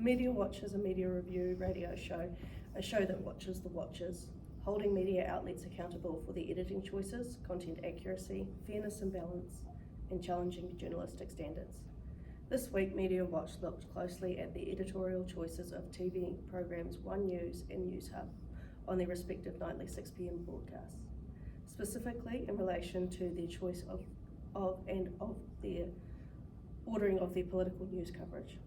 Media Watch is a media review radio show, a show that watches the watchers, holding media outlets accountable for their editing choices, content accuracy, fairness and balance, and challenging journalistic standards. This week, Media Watch looked closely at the editorial choices of TV programs One News and News Hub on their respective nightly 6 p.m. broadcasts, specifically in relation to their choice of their ordering of their political news coverage.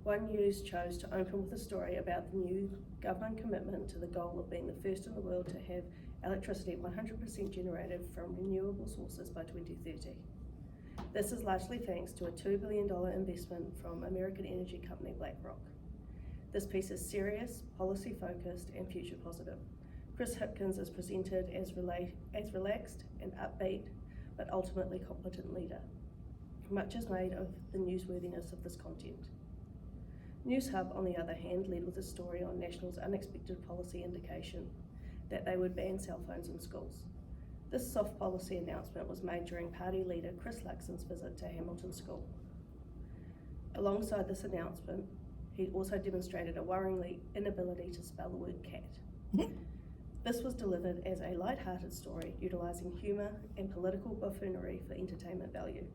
One News chose to open with a story about the new government commitment to the goal of being the first in the world to have electricity 100% generated from renewable sources by 2030. This is largely thanks to a $2 billion investment from American energy company BlackRock. This piece is serious, policy-focused, and future-positive. Chris Hipkins is presented as relaxed and upbeat, but ultimately competent leader. Much is made of the newsworthiness of this content. News Hub, on the other hand, led with a story on National's unexpected policy indication that they would ban cell phones in schools. This soft policy announcement was made during party leader Chris Luxon's visit to Hamilton School. Alongside this announcement, he also demonstrated a worryingly inability to spell the word cat. This was delivered as a light-hearted story utilising humour and political buffoonery for entertainment value.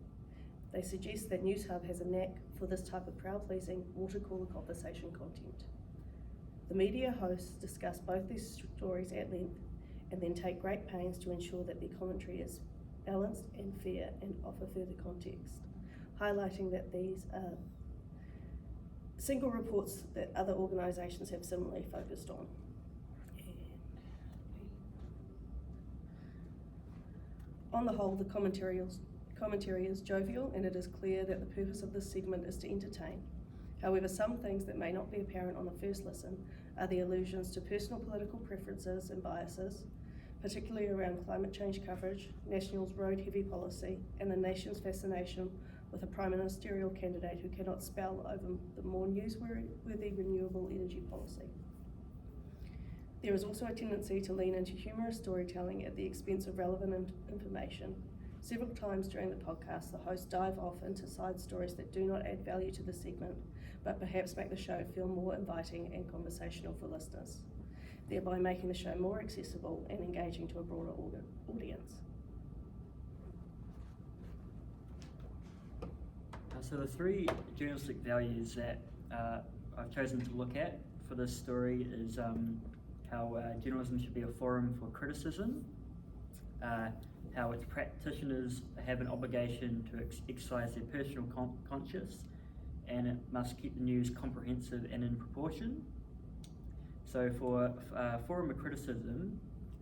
They suggest that News Hub has a knack for this type of crowd-pleasing, water-cooler conversation content. The media hosts discuss both these stories at length and then take great pains to ensure that their commentary is balanced and fair and offer further context, highlighting that these are single reports that other organisations have similarly focused on. On the whole, the commentary is jovial, and it is clear that the purpose of this segment is to entertain. However, some things that may not be apparent on the first listen are the allusions to personal political preferences and biases, particularly around climate change coverage, National's road-heavy policy, and the nation's fascination with a prime ministerial candidate who cannot spell over the more newsworthy renewable energy policy. There is also a tendency to lean into humorous storytelling at the expense of relevant information. Several times during the podcast, the hosts dive off into side stories that do not add value to the segment, but perhaps make the show feel more inviting and conversational for listeners, thereby making the show more accessible and engaging to a broader audience. So the three journalistic values that I've chosen to look at for this story is how journalism should be a forum for criticism, how its practitioners have an obligation to exercise their personal conscience, and it must keep the news comprehensive and in proportion. So for forum of criticism,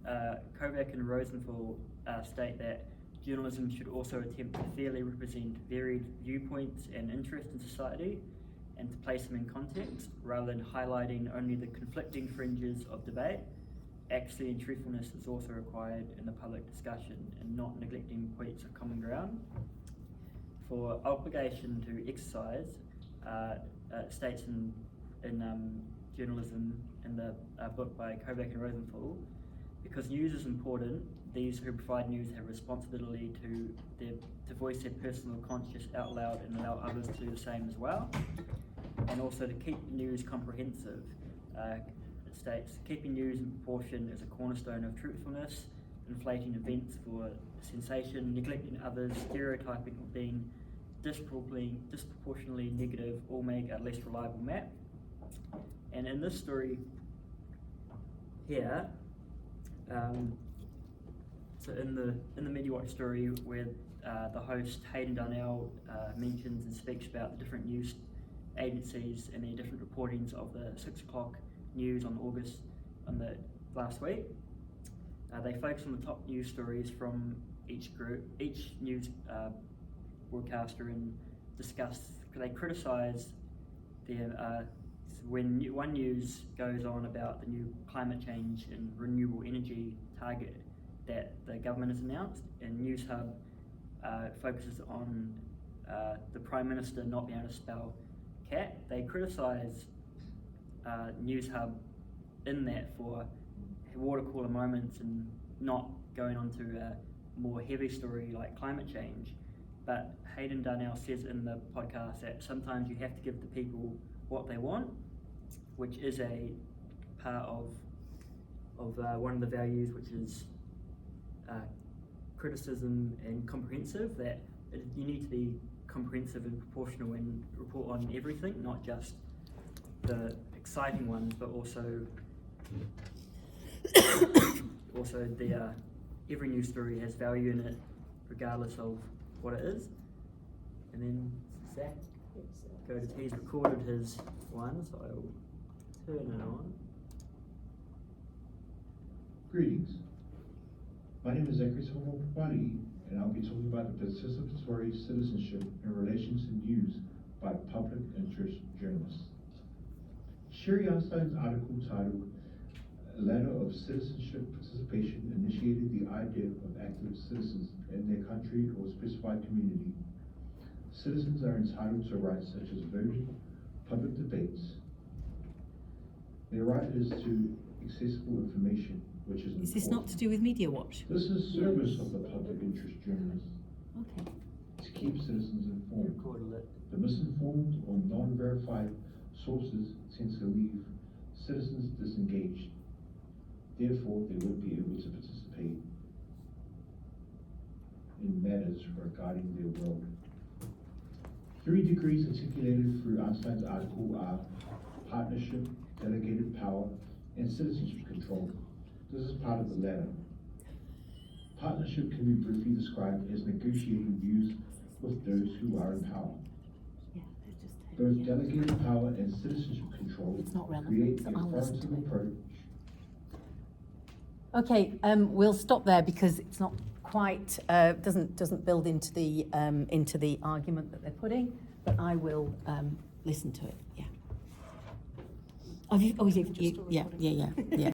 Kovac and Rosenthal state that journalism should also attempt to fairly represent varied viewpoints and interests in society, and to place them in context, rather than highlighting only the conflicting fringes of debate. Accuracy and truthfulness is also required in the public discussion, and not neglecting points of common ground. For obligation to exercise, states in journalism in the book by Kovac and Rosenthal, because news is important, these who provide news have responsibility to voice their personal conscience out loud and allow others to do the same as well. And also to keep news comprehensive. It states, keeping news in proportion is a cornerstone of truthfulness. Inflating events for sensation, neglecting others, stereotyping, or being disproportionately negative all make a less reliable map. And in this story here, so in the Media Watch story, where the host Hayden Darnell mentions and speaks about the different news agencies and their different reportings of the 6 o'clock news on the last week. They focus on the top news stories from each news broadcaster, and they criticise when One News goes on about the new climate change and renewable energy target that the government has announced, and News Hub focuses on the Prime Minister not being able to spell cat. They criticise News Hub in that for water cooler moments and not going on to a more heavy story like climate change. But Hayden Darnell says in the podcast that sometimes you have to give the people what they want, which is a part of one of the values, which is criticism and comprehensive, that you need to be comprehensive and proportional and report on everything, not just the exciting ones, but also the every news story has value in it, regardless of what it is. And then Zach, he's recorded his one, so I will turn it on. Greetings. My name is Janelle Zac Brodie, and I'll be talking about the participatory citizenship in relations and news by public interest journalists. Sherry Einstein's article titled "A Ladder of Citizenship Participation" initiated the idea of active citizens in their country or specified community. Citizens are entitled to rights such as voting, public debates. Their right is to accessible information, which is Is this not to do with Media Watch? This is service of the public interest journalist Okay. to keep citizens informed. Recorded it. The misinformed or non-verified sources tend to leave citizens disengaged. Therefore, they won't be able to participate in matters regarding their world. 3 degrees articulated through Einstein's article are partnership, delegated power, and citizenship control. This is part of the latter. Partnership can be briefly described as negotiating views with those who are in power. Yeah, they're just Both delegated power and citizenship control It's not relevant, create so a I'll listen to authoritative it. approach. Okay, we'll stop there because it's not quite doesn't build into the argument that they're putting, but I will listen to it. Yeah. Oh, you, Just a yeah, recording. yeah.